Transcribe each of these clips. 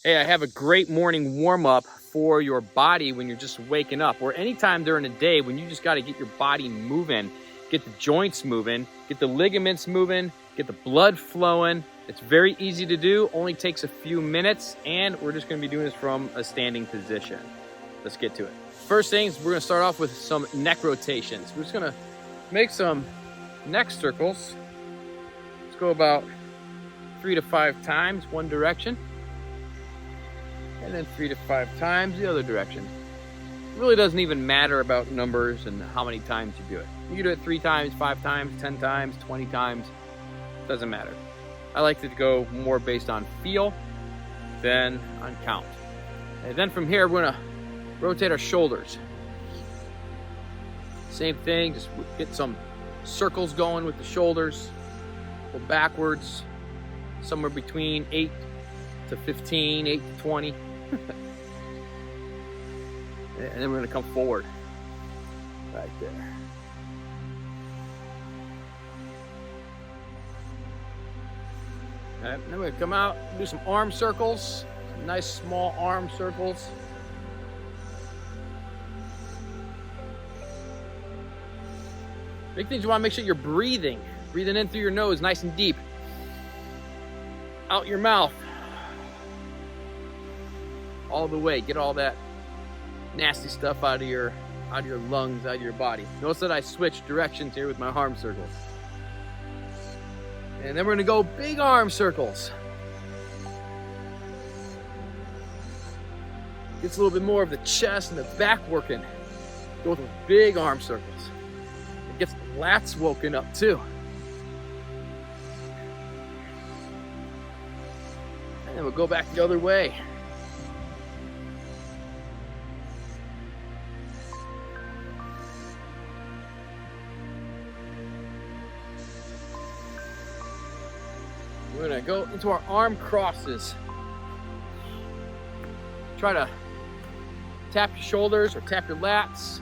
Hey, I have a great morning warm-up for your body when you're just waking up, or anytime during the day when you just got to get your body moving, get the joints moving, get the ligaments moving, get the blood flowing. It's very easy to do, only takes a few minutes, and we're just going to be doing this from a standing position. Let's get to it. First things, we're going to start off with some neck rotations. We're just going to make some neck circles. Let's go about 3 to 5 times one direction, and then 3 to 5 times the other direction. It really doesn't even matter about numbers and how many times you do it. You can do it 3 times, 5 times, 10 times, 20 times. Doesn't matter. I like to go more based on feel than on count. And then from here, we're gonna rotate our shoulders. Same thing, just get some circles going with the shoulders. Go backwards, somewhere between 8 to 15, 8 to 20. And then we're gonna come forward, right there. All right, then we're gonna come out, do some arm circles, some nice small arm circles. Big things, you wanna make sure you're breathing in through your nose, nice and deep. Out your mouth. All the way, get all that nasty stuff out of your lungs, out of your body. Notice that I switched directions here with my arm circles. And then we're gonna go big arm circles. Gets a little bit more of the chest and the back working. Go with big arm circles. It gets the lats woken up too. And then we'll go back the other way. We're gonna go into our arm crosses. Try to tap your shoulders or tap your lats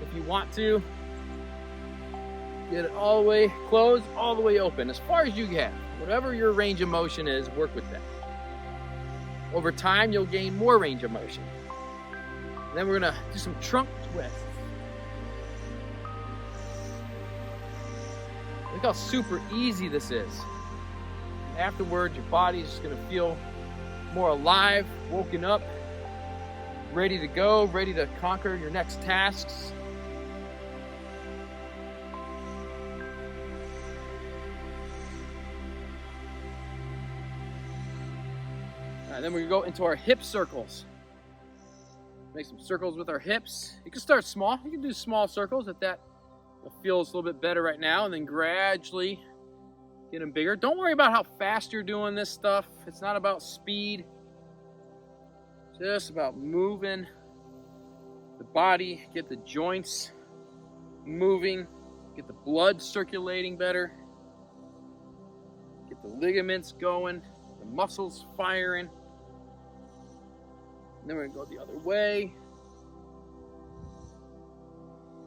if you want to. Get it all the way closed, all the way open, as far as you can. Whatever your range of motion is, work with that. Over time, you'll gain more range of motion. And then we're gonna do some trunk twists. Look how super easy this is. Afterwards, your body's just gonna feel more alive, woken up, ready to go, ready to conquer your next tasks. All right, then we're gonna go into our hip circles. Make some circles with our hips. You can start small. You can do small circles if that feels a little bit better right now, and then gradually get them bigger. Don't worry about how fast you're doing this stuff. It's not about speed. Just about moving the body, get the joints moving, get the blood circulating better, get the ligaments going, the muscles firing. And then we're gonna go the other way.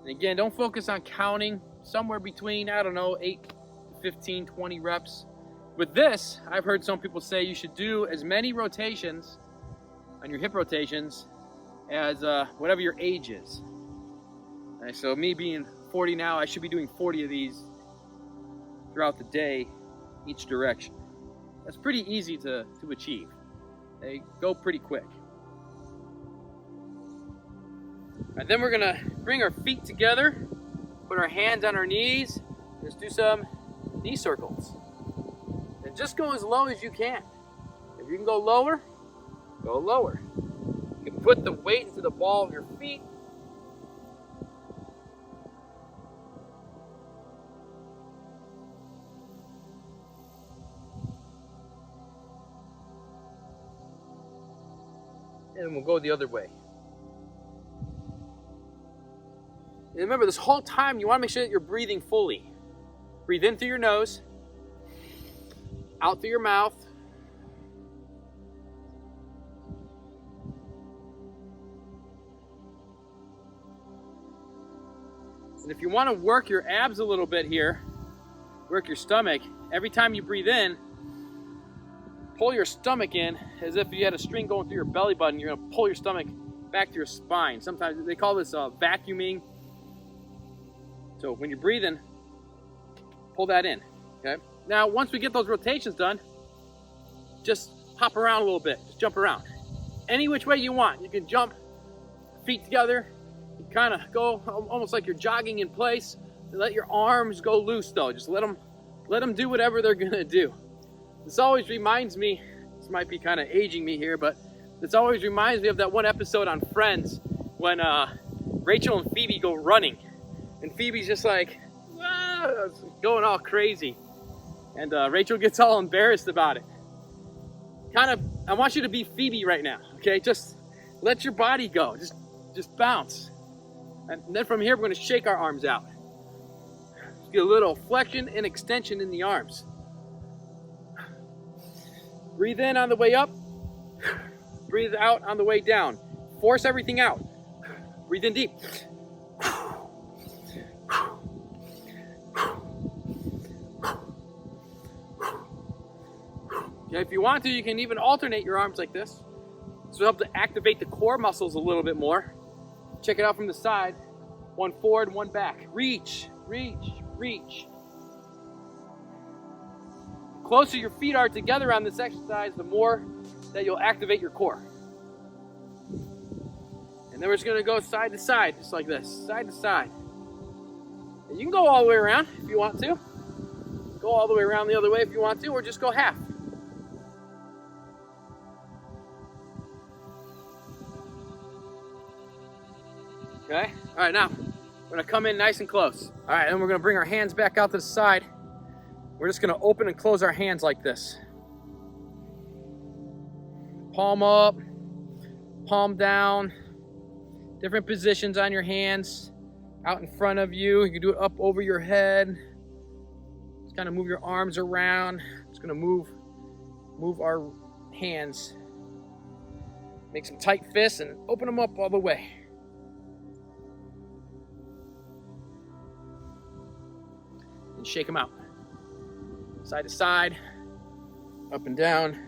And again, don't focus on counting. Somewhere between, 8 15, 20 reps. With this, I've heard some people say you should do as many rotations on your hip rotations as whatever your age is. And so me being 40 now, I should be doing 40 of these throughout the day, each direction. That's pretty easy to achieve. They go pretty quick. And then we're gonna bring our feet together, put our hands on our knees, just do some knee circles. And just go as low as you can. If you can go lower, go lower. You can put the weight into the ball of your feet. And we'll go the other way. And remember, this whole time you want to make sure that you're breathing fully. Breathe in through your nose, out through your mouth. And if you want to work your abs a little bit here, work your stomach, every time you breathe in, pull your stomach in as if you had a string going through your belly button. You're gonna pull your stomach back to your spine. Sometimes they call this vacuuming. So when you're breathing, pull that in, okay? Now, once we get those rotations done, just hop around a little bit, just jump around. Any which way you want. You can jump, feet together, you kind of go almost like you're jogging in place. Let your arms go loose though, just let them do whatever they're gonna do. This always reminds me, this might be kind of aging me here, but this always reminds me of that one episode on Friends when Rachel and Phoebe go running. And Phoebe's just like, going all crazy. And Rachel gets all embarrassed about it. I want you to be Phoebe right now, okay? Just let your body go, just bounce. And then from here, we're gonna shake our arms out. Get a little flexion and extension in the arms. Breathe in on the way up. Breathe out on the way down. Force everything out. Breathe in deep. Okay, if you want to, you can even alternate your arms like this. This will help to activate the core muscles a little bit more. Check it out from the side. One forward, one back. Reach, reach, reach. The closer your feet are together on this exercise, the more that you'll activate your core. And then we're just gonna go side to side, just like this, side to side. And you can go all the way around if you want to. Go all the way around the other way if you want to, or just go half. Okay, all right, now we're gonna come in nice and close. All right, and we're gonna bring our hands back out to the side. We're just gonna open and close our hands like this. Palm up, palm down, different positions on your hands, out in front of you. You can do it up over your head. Just kind of move your arms around. Just gonna move our hands. Make some tight fists and open them up all the way. And shake them out. Side to side, up and down.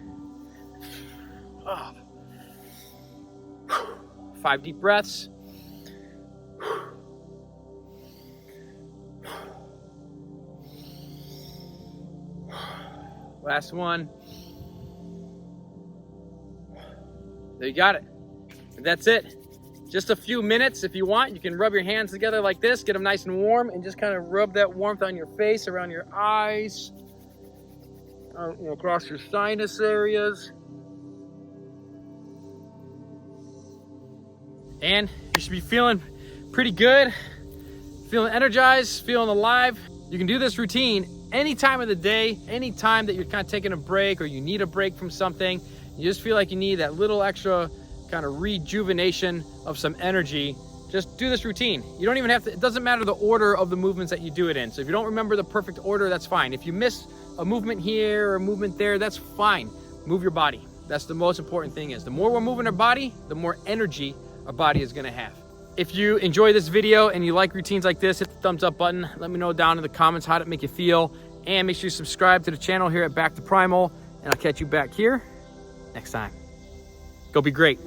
5 deep breaths. Last one. There you got it. And that's it. Just a few minutes. If you want, you can rub your hands together like this, get them nice and warm, and just kind of rub that warmth on your face, around your eyes, across your sinus areas. And you should be feeling pretty good, feeling energized, feeling alive. You can do this routine any time of the day, any time that you're kind of taking a break or you need a break from something. You just feel like you need that little extra kind of rejuvenation of some energy. Just do this routine. You don't even have to, it doesn't matter the order of the movements that you do it in. So if you don't remember the perfect order, that's fine. If you miss a movement here or a movement there, that's fine. Move your body. That's the most important thing is the more we're moving our body, the more energy our body is gonna have. If you enjoy this video and you like routines like this, hit the thumbs up button. Let me know down in the comments how did it make you feel. And make sure you subscribe to the channel here at Back to Primal. And I'll catch you back here next time. Go be great.